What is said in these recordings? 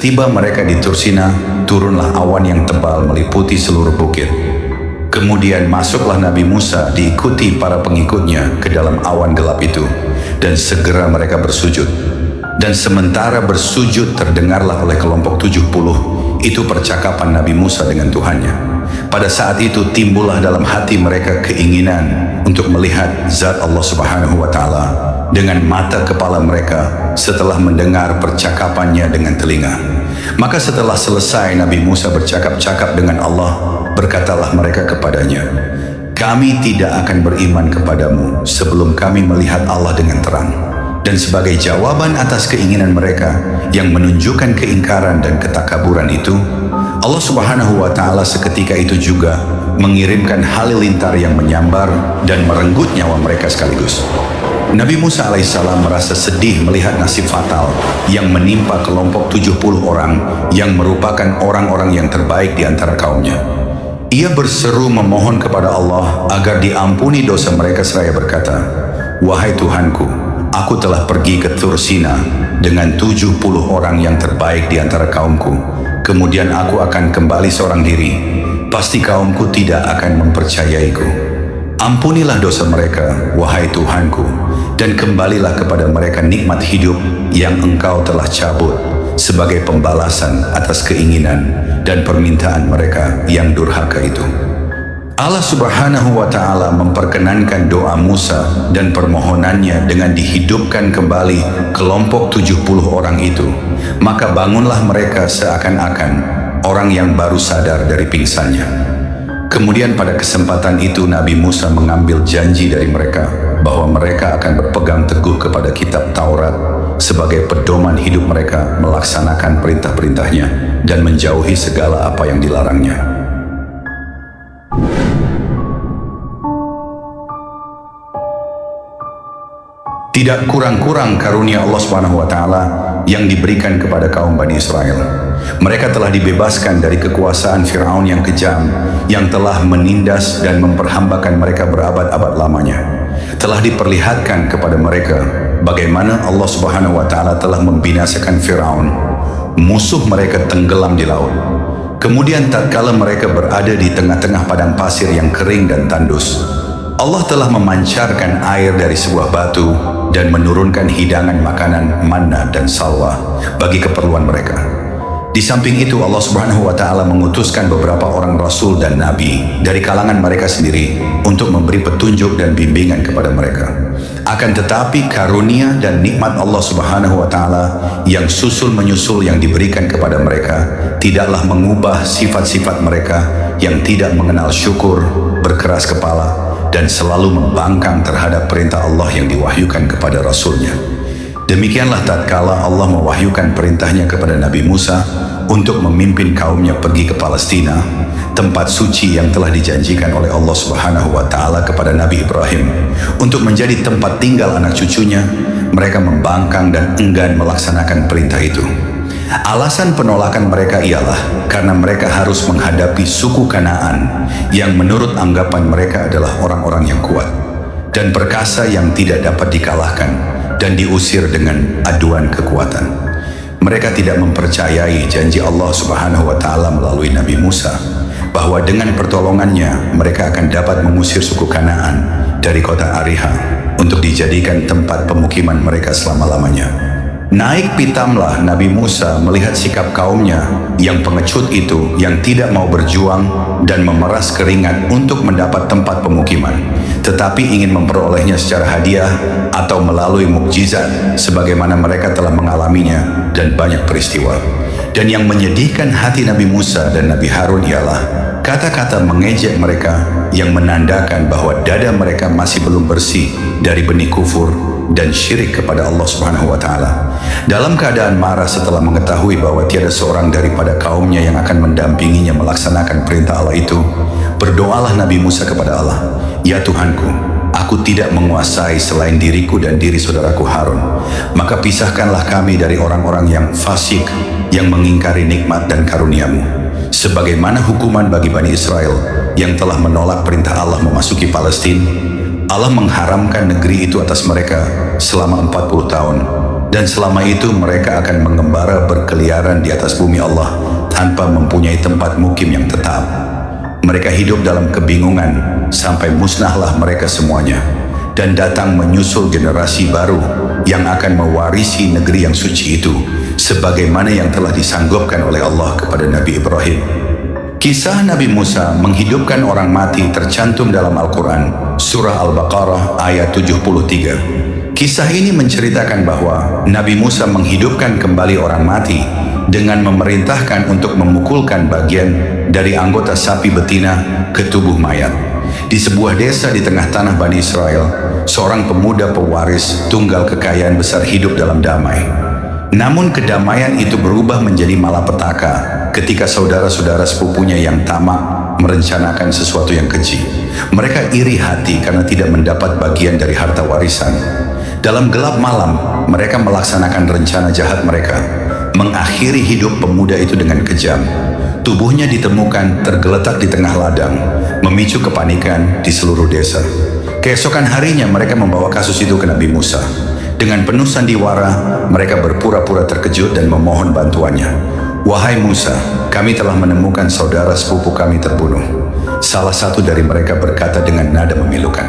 Setiba mereka di Tursina, turunlah awan yang tebal meliputi seluruh bukit. Kemudian masuklah Nabi Musa diikuti para pengikutnya ke dalam awan gelap itu, dan segera mereka bersujud. Dan sementara bersujud terdengarlah oleh kelompok 70 itu percakapan Nabi Musa dengan Tuhannya. Pada saat itu timbullah dalam hati mereka keinginan untuk melihat zat Allah Subhanahu wa Ta'ala dengan mata kepala mereka setelah mendengar percakapannya dengan telinga. Maka setelah selesai Nabi Musa bercakap-cakap dengan Allah, berkatalah mereka kepadanya, "Kami tidak akan beriman kepadamu sebelum kami melihat Allah dengan terang." Dan sebagai jawaban atas keinginan mereka yang menunjukkan keingkaran dan ketakaburan itu, Allah Subhanahu wa Ta'ala seketika itu juga mengirimkan halilintar yang menyambar dan merenggut nyawa mereka sekaligus. Nabi Musa alaihissalam merasa sedih melihat nasib fatal yang menimpa kelompok 70 orang yang merupakan orang-orang yang terbaik di antara kaumnya. Ia berseru memohon kepada Allah agar diampuni dosa mereka seraya berkata, "Wahai Tuhanku, aku telah pergi ke Tursina dengan 70 orang yang terbaik di antara kaumku. Kemudian aku akan kembali seorang diri. Pasti kaumku tidak akan mempercayaiku. Ampunilah dosa mereka, wahai Tuhanku, dan kembalilah kepada mereka nikmat hidup yang Engkau telah cabut sebagai pembalasan atas keinginan dan permintaan mereka yang durhaka itu." Allah Subhanahu wa Ta'ala memperkenankan doa Musa dan permohonannya dengan dihidupkan kembali kelompok 70 orang itu. Maka bangunlah mereka seakan-akan orang yang baru sadar dari pingsannya. Kemudian pada kesempatan itu Nabi Musa mengambil janji dari mereka bahwa mereka akan berpegang teguh kepada kitab Taurat sebagai pedoman hidup mereka melaksanakan perintah-perintahnya dan menjauhi segala apa yang dilarangnya. Tidak kurang-kurang karunia Allah Subhanahu wa Ta'ala yang diberikan kepada kaum Bani Israel. Mereka telah dibebaskan dari kekuasaan Fir'aun yang kejam, yang telah menindas dan memperhambakan mereka berabad-abad lamanya. Telah diperlihatkan kepada mereka bagaimana Allah Subhanahu wa Ta'ala telah membinasakan Fir'aun. Musuh mereka tenggelam di laut. Kemudian tatkala mereka berada di tengah-tengah padang pasir yang kering dan tandus, Allah telah memancarkan air dari sebuah batu dan menurunkan hidangan makanan manna dan salwa bagi keperluan mereka. Di samping itu Allah Subhanahu wa Ta'ala mengutuskan beberapa orang rasul dan nabi dari kalangan mereka sendiri untuk memberi petunjuk dan bimbingan kepada mereka. Akan tetapi karunia dan nikmat Allah Subhanahu wa Ta'ala yang susul menyusul yang diberikan kepada mereka tidaklah mengubah sifat-sifat mereka yang tidak mengenal syukur, berkeras kepala, dan selalu membangkang terhadap perintah Allah yang diwahyukan kepada Rasulnya. Demikianlah tatkala Allah mewahyukan perintahnya kepada Nabi Musa untuk memimpin kaumnya pergi ke Palestina, tempat suci yang telah dijanjikan oleh Allah Subhanahu wa Ta'ala kepada Nabi Ibrahim untuk menjadi tempat tinggal anak cucunya. Mereka membangkang dan enggan melaksanakan perintah itu. Alasan penolakan mereka ialah karena mereka harus menghadapi suku Kanaan yang menurut anggapan mereka adalah orang-orang yang kuat dan perkasa yang tidak dapat dikalahkan dan diusir dengan aduan kekuatan. Mereka tidak mempercayai janji Allah Subhanahu wa Ta'ala melalui Nabi Musa bahwa dengan pertolongannya mereka akan dapat mengusir suku Kanaan dari kota Ariha untuk dijadikan tempat pemukiman mereka selama-lamanya. Naik pitamlah Nabi Musa melihat sikap kaumnya yang pengecut itu, yang tidak mau berjuang dan memeras keringat untuk mendapat tempat pemukiman, tetapi ingin memperolehnya secara hadiah atau melalui mukjizat sebagaimana mereka telah mengalaminya dan banyak peristiwa. Dan yang menyedihkan hati Nabi Musa dan Nabi Harun ialah kata-kata mengejek mereka yang menandakan bahwa dada mereka masih belum bersih dari benih kufur dan syirik kepada Allah Subhanahu wa Ta'ala. Dalam keadaan marah setelah mengetahui bahwa tiada seorang daripada kaumnya yang akan mendampinginya melaksanakan perintah Allah itu, berdoalah Nabi Musa kepada Allah, "Ya Tuhanku, aku tidak menguasai selain diriku dan diri saudaraku Harun. Maka pisahkanlah kami dari orang-orang yang fasik, yang mengingkari nikmat dan karuniamu. Sebagaimana hukuman bagi Bani Israel yang telah menolak perintah Allah memasuki Palestina, Allah mengharamkan negeri itu atas mereka selama 40 tahun. dan selama itu mereka akan mengembara berkeliaran di atas bumi Allah tanpa mempunyai tempat mukim yang tetap. Mereka hidup dalam kebingungan sampai musnahlah mereka semuanya, dan datang menyusul generasi baru yang akan mewarisi negeri yang suci itu, sebagaimana yang telah disanggupkan oleh Allah kepada Nabi Ibrahim. Kisah Nabi Musa menghidupkan orang mati tercantum dalam Al-Quran, surah Al-Baqarah ayat 73. Kisah ini menceritakan bahwa Nabi Musa menghidupkan kembali orang mati dengan memerintahkan untuk memukulkan bagian dari anggota sapi betina ke tubuh mayat. Di sebuah desa di tengah tanah Bani Israel, seorang pemuda pewaris tunggal kekayaan besar hidup dalam damai. Namun kedamaian itu berubah menjadi malapetaka ketika saudara-saudara sepupunya yang tamak merencanakan sesuatu yang keji. Mereka iri hati karena tidak mendapat bagian dari harta warisan. Dalam gelap malam, mereka melaksanakan rencana jahat mereka, mengakhiri hidup pemuda itu dengan kejam. Tubuhnya ditemukan tergeletak di tengah ladang, memicu kepanikan di seluruh desa. Keesokan harinya mereka membawa kasus itu ke Nabi Musa. Dengan penuh sandiwara, mereka berpura-pura terkejut dan memohon bantuannya. "Wahai Musa, kami telah menemukan saudara sepupu kami terbunuh." Salah satu dari mereka berkata dengan nada memilukan,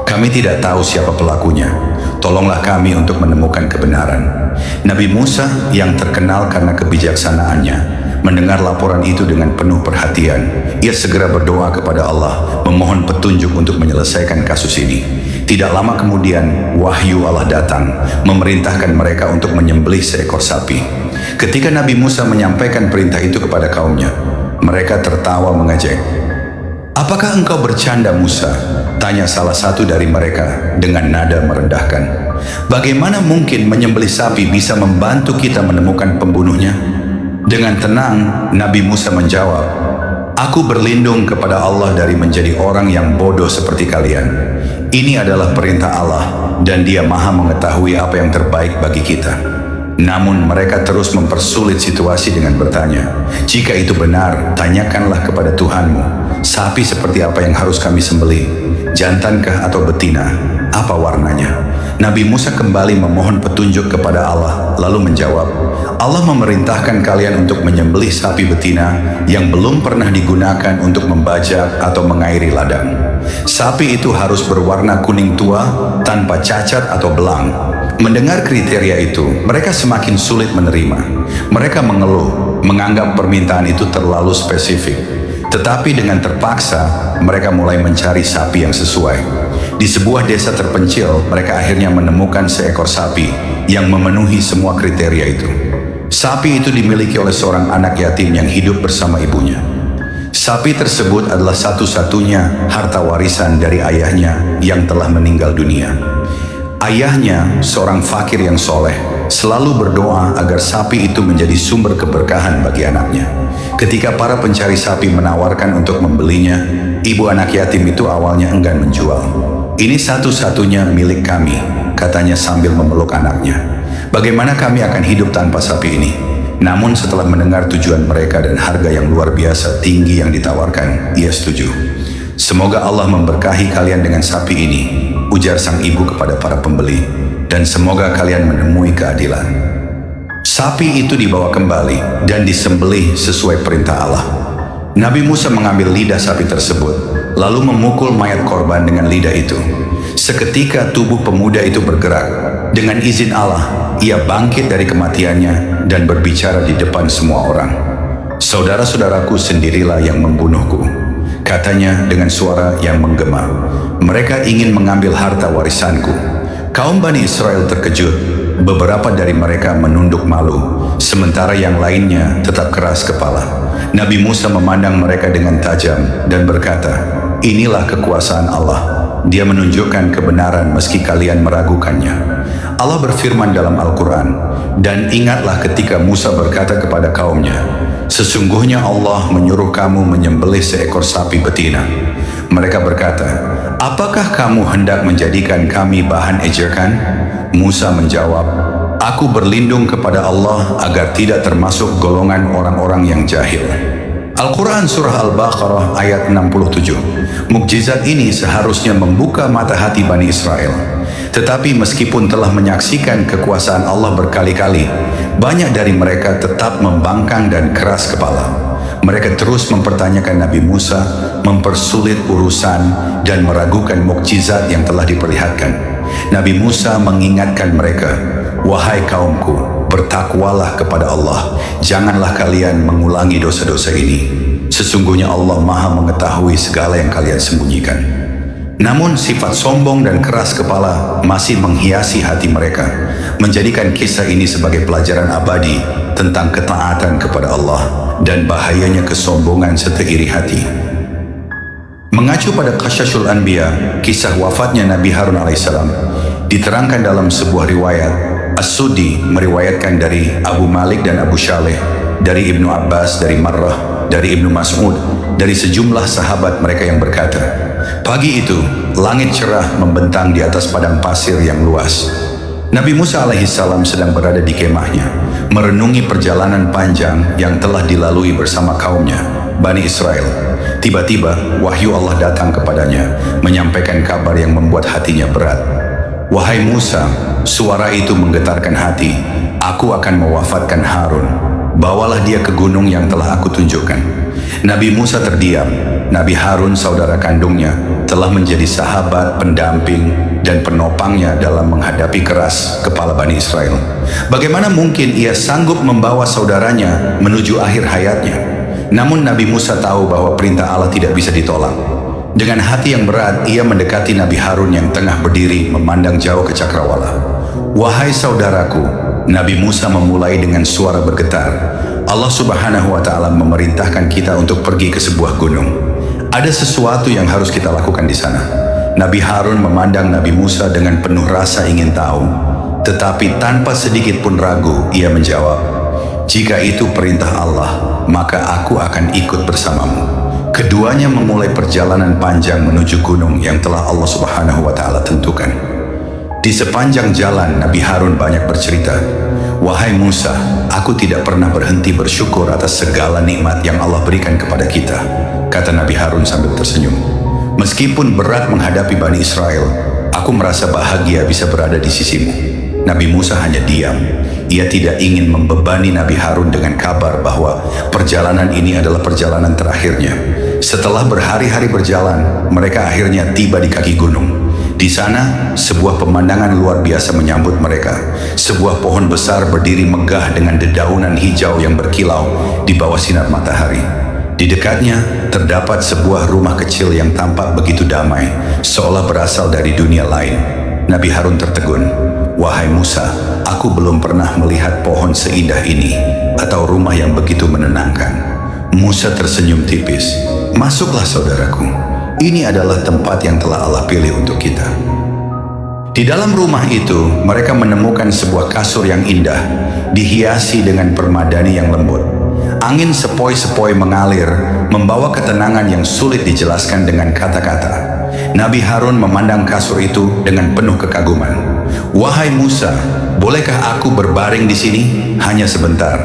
"Kami tidak tahu siapa pelakunya. Tolonglah kami untuk menemukan kebenaran." Nabi Musa yang terkenal karena kebijaksanaannya mendengar laporan itu dengan penuh perhatian. Ia segera berdoa kepada Allah, memohon petunjuk untuk menyelesaikan kasus ini. Tidak lama kemudian, wahyu Allah datang, memerintahkan mereka untuk menyembelih seekor sapi. Ketika Nabi Musa menyampaikan perintah itu kepada kaumnya, mereka tertawa mengejek. "Apakah engkau bercanda, Musa?" tanya salah satu dari mereka dengan nada merendahkan. "Bagaimana mungkin menyembelih sapi bisa membantu kita menemukan pembunuhnya?" Dengan tenang, Nabi Musa menjawab, "Aku berlindung kepada Allah dari menjadi orang yang bodoh seperti kalian. Ini adalah perintah Allah, dan Dia Maha mengetahui apa yang terbaik bagi kita." Namun mereka terus mempersulit situasi dengan bertanya, "Jika itu benar, tanyakanlah kepada Tuhanmu, sapi seperti apa yang harus kami sembelih? Jantankah atau betina? Apa warnanya?" Nabi Musa kembali memohon petunjuk kepada Allah, lalu menjawab, "Allah memerintahkan kalian untuk menyembelih sapi betina yang belum pernah digunakan untuk membajak atau mengairi ladang. Sapi itu harus berwarna kuning tua, tanpa cacat atau belang." Mendengar kriteria itu, mereka semakin sulit menerima. Mereka mengeluh, menganggap permintaan itu terlalu spesifik. Tetapi dengan terpaksa, mereka mulai mencari sapi yang sesuai. Di sebuah desa terpencil, mereka akhirnya menemukan seekor sapi yang memenuhi semua kriteria itu. Sapi itu dimiliki oleh seorang anak yatim yang hidup bersama ibunya. Sapi tersebut adalah satu-satunya harta warisan dari ayahnya yang telah meninggal dunia. Ayahnya, seorang fakir yang soleh, selalu berdoa agar sapi itu menjadi sumber keberkahan bagi anaknya. Ketika para pencari sapi menawarkan untuk membelinya, ibu anak yatim itu awalnya enggan menjual. "Ini satu-satunya milik kami," katanya sambil memeluk anaknya. "Bagaimana kami akan hidup tanpa sapi ini?" Namun setelah mendengar tujuan mereka dan harga yang luar biasa tinggi yang ditawarkan, ia setuju. "Semoga Allah memberkahi kalian dengan sapi ini," ujar sang ibu kepada para pembeli, "dan semoga kalian menemui keadilan." Sapi itu dibawa kembali dan disembelih sesuai perintah Allah. Nabi Musa mengambil lidah sapi tersebut, lalu memukul mayat korban dengan lidah itu. Seketika tubuh pemuda itu bergerak. Dengan izin Allah, ia bangkit dari kematiannya dan berbicara di depan semua orang. "Saudara-saudaraku sendirilah yang membunuhku," katanya dengan suara yang menggema. "Mereka ingin mengambil harta warisanku." Kaum Bani Israel terkejut. Beberapa dari mereka menunduk malu, sementara yang lainnya tetap keras kepala. Nabi Musa memandang mereka dengan tajam dan berkata, "Inilah kekuasaan Allah. Dia menunjukkan kebenaran meski kalian meragukannya." Allah berfirman dalam Al-Quran, "Dan ingatlah ketika Musa berkata kepada kaumnya, sesungguhnya Allah menyuruh kamu menyembelih seekor sapi betina." Mereka berkata, "Apakah kamu hendak menjadikan kami bahan ejekan?" Musa menjawab, "Aku berlindung kepada Allah agar tidak termasuk golongan orang-orang yang jahil." Al-Quran Surah Al-Baqarah ayat 67. Mukjizat ini seharusnya membuka mata hati Bani Israel. Tetapi meskipun telah menyaksikan kekuasaan Allah berkali-kali, banyak dari mereka tetap membangkang dan keras kepala. Mereka terus mempertanyakan Nabi Musa, mempersulit urusan, dan meragukan mukjizat yang telah diperlihatkan. Nabi Musa mengingatkan mereka, "Wahai kaumku, bertakwalah kepada Allah. Janganlah kalian mengulangi dosa-dosa ini. Sesungguhnya Allah Maha mengetahui segala yang kalian sembunyikan." Namun sifat sombong dan keras kepala masih menghiasi hati mereka, menjadikan kisah ini sebagai pelajaran abadi tentang ketaatan kepada Allah dan bahayanya kesombongan serta iri hati. Mengacu pada Qasasul Anbiya, kisah wafatnya Nabi Harun alaihissalam, diterangkan dalam sebuah riwayat. As-Suddi meriwayatkan dari Abu Malik dan Abu Shaleh, dari Ibnu Abbas, dari Marrah, dari Ibnu Mas'ud, dari sejumlah sahabat mereka yang berkata, pagi itu langit cerah membentang di atas padang pasir yang luas. Nabi Musa alaihissalam sedang berada di kemahnya, merenungi perjalanan panjang yang telah dilalui bersama kaumnya, Bani Israel. Tiba-tiba wahyu Allah datang kepadanya, menyampaikan kabar yang membuat hatinya berat. "Wahai Musa," suara itu menggetarkan hati, "aku akan mewafatkan Harun. Bawalah dia ke gunung yang telah aku tunjukkan." Nabi Musa terdiam. Nabi Harun, saudara kandungnya, telah menjadi sahabat, pendamping, dan penopangnya dalam menghadapi keras kepala Bani Israel. Bagaimana mungkin ia sanggup membawa saudaranya menuju akhir hayatnya? Namun Nabi Musa tahu bahwa perintah Allah tidak bisa ditolak. Dengan hati yang berat, ia mendekati Nabi Harun yang tengah berdiri memandang jauh ke cakrawala. "Wahai saudaraku," Nabi Musa memulai dengan suara bergetar, "Allah Subhanahu wa Ta'ala memerintahkan kita untuk pergi ke sebuah gunung. Ada sesuatu yang harus kita lakukan di sana." Nabi Harun memandang Nabi Musa dengan penuh rasa ingin tahu, tetapi tanpa sedikit pun ragu, ia menjawab, "Jika itu perintah Allah, maka aku akan ikut bersamamu." Keduanya memulai perjalanan panjang menuju gunung yang telah Allah Subhanahu wa Ta'ala tentukan. Di sepanjang jalan, Nabi Harun banyak bercerita, "Wahai Musa, aku tidak pernah berhenti bersyukur atas segala nikmat yang Allah berikan kepada kita," kata Nabi Harun sambil tersenyum. "Meskipun berat menghadapi Bani Israel, aku merasa bahagia bisa berada di sisimu." Nabi Musa hanya diam. Ia tidak ingin membebani Nabi Harun dengan kabar bahwa perjalanan ini adalah perjalanan terakhirnya. Setelah berhari-hari berjalan, mereka akhirnya tiba di kaki gunung. Di sana, sebuah pemandangan luar biasa menyambut mereka. Sebuah pohon besar berdiri megah dengan dedaunan hijau yang berkilau di bawah sinar matahari. Di dekatnya, terdapat sebuah rumah kecil yang tampak begitu damai, seolah berasal dari dunia lain. Nabi Harun tertegun, "Wahai Musa, aku belum pernah melihat pohon seindah ini, atau rumah yang begitu menenangkan." Musa tersenyum tipis, "Masuklah saudaraku, ini adalah tempat yang telah Allah pilih untuk kita." Di dalam rumah itu, mereka menemukan sebuah kasur yang indah, dihiasi dengan permadani yang lembut. Angin sepoi-sepoi mengalir, membawa ketenangan yang sulit dijelaskan dengan kata-kata. Nabi Harun memandang kasur itu dengan penuh kekaguman. "Wahai Musa, bolehkah aku berbaring di sini? Hanya sebentar.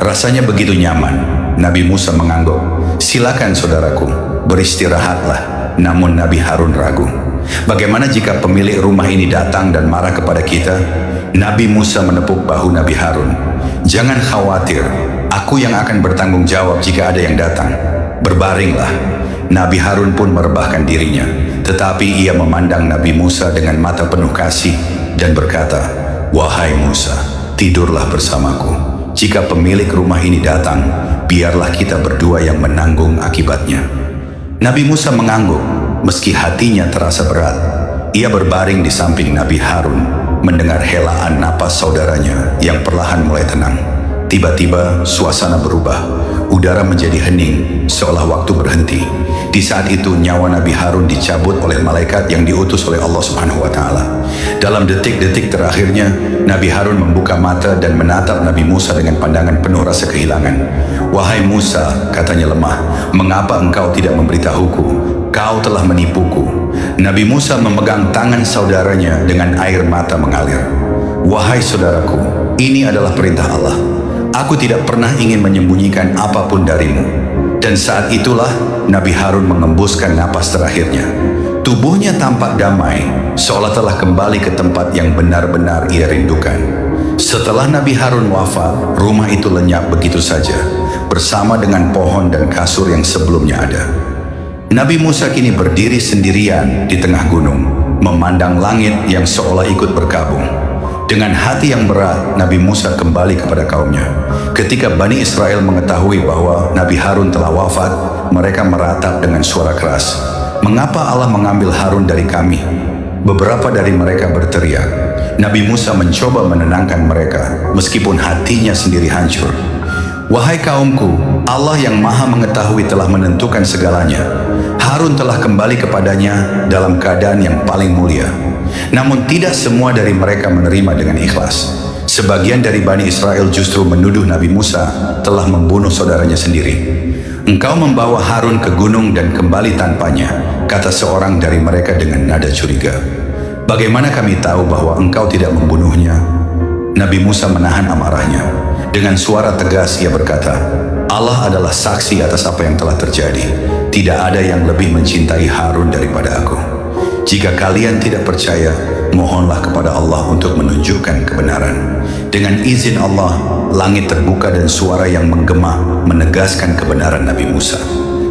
Rasanya begitu nyaman." Nabi Musa mengangguk. "Silakan saudaraku, beristirahatlah." Namun Nabi Harun ragu. "Bagaimana jika pemilik rumah ini datang dan marah kepada kita?" Nabi Musa menepuk bahu Nabi Harun. "Jangan khawatir, aku yang akan bertanggung jawab jika ada yang datang. Berbaringlah." Nabi Harun pun merebahkan dirinya, tetapi ia memandang Nabi Musa dengan mata penuh kasih dan berkata, "Wahai Musa, tidurlah bersamaku. Jika pemilik rumah ini datang, biarlah kita berdua yang menanggung akibatnya." Nabi Musa mengangguk, meski hatinya terasa berat. Ia berbaring di samping Nabi Harun, mendengar helaan napas saudaranya yang perlahan mulai tenang. Tiba-tiba suasana berubah, udara menjadi hening, seolah waktu berhenti. Di saat itu nyawa Nabi Harun dicabut oleh malaikat yang diutus oleh Allah Subhanahu wa Ta'ala. Dalam detik-detik terakhirnya, Nabi Harun membuka mata dan menatap Nabi Musa dengan pandangan penuh rasa kehilangan. "Wahai Musa," katanya lemah, "mengapa engkau tidak memberitahuku? Kau telah menipuku." Nabi Musa memegang tangan saudaranya dengan air mata mengalir. "Wahai saudaraku, ini adalah perintah Allah. Aku tidak pernah ingin menyembunyikan apapun darimu." Dan saat itulah Nabi Harun mengembuskan napas terakhirnya. Tubuhnya tampak damai, seolah telah kembali ke tempat yang benar-benar ia rindukan. Setelah Nabi Harun wafat, rumah itu lenyap begitu saja, bersama dengan pohon dan kasur yang sebelumnya ada. Nabi Musa kini berdiri sendirian di tengah gunung, memandang langit yang seolah ikut berkabung. Dengan hati yang berat, Nabi Musa kembali kepada kaumnya. Ketika Bani Israel mengetahui bahwa Nabi Harun telah wafat, mereka meratap dengan suara keras, "Mengapa Allah mengambil Harun dari kami?" Beberapa dari mereka berteriak. Nabi Musa mencoba menenangkan mereka, meskipun hatinya sendiri hancur. "Wahai kaumku, Allah yang maha mengetahui telah menentukan segalanya. Harun telah kembali kepadanya dalam keadaan yang paling mulia." Namun tidak semua dari mereka menerima dengan ikhlas. Sebagian dari Bani Israel justru menuduh Nabi Musa telah membunuh saudaranya sendiri. "Engkau membawa Harun ke gunung dan kembali tanpanya," kata seorang dari mereka dengan nada curiga. "Bagaimana kami tahu bahwa engkau tidak membunuhnya?" Nabi Musa menahan amarahnya. Dengan suara tegas ia berkata, "Allah adalah saksi atas apa yang telah terjadi. Tidak ada yang lebih mencintai Harun daripada aku. Jika kalian tidak percaya, mohonlah kepada Allah untuk menunjukkan kebenaran." Dengan izin Allah, langit terbuka dan suara yang menggema menegaskan kebenaran Nabi Musa.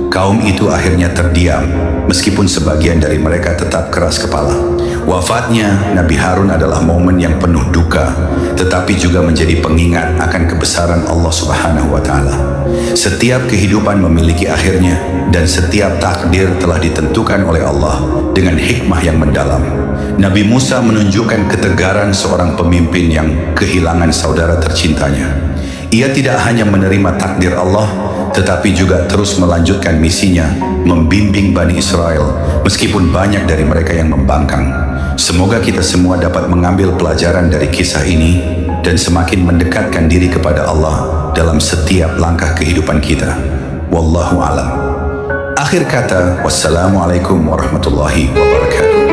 Kaum itu akhirnya terdiam, meskipun sebagian dari mereka tetap keras kepala. Wafatnya Nabi Harun adalah momen yang penuh duka, tetapi juga menjadi pengingat akan kebesaran Allah Subhanahu wa Ta'ala. Setiap kehidupan memiliki akhirnya, dan setiap takdir telah ditentukan oleh Allah dengan hikmah yang mendalam. Nabi Musa menunjukkan ketegaran seorang pemimpin yang kehilangan saudara tercintanya. Ia tidak hanya menerima takdir Allah, tetapi juga terus melanjutkan misinya, membimbing Bani Israel, meskipun banyak dari mereka yang membangkang. Semoga kita semua dapat mengambil pelajaran dari kisah ini dan semakin mendekatkan diri kepada Allah dalam setiap langkah kehidupan kita. Wallahu a'lam. Akhir kata, wassalamualaikum warahmatullahi wabarakatuh.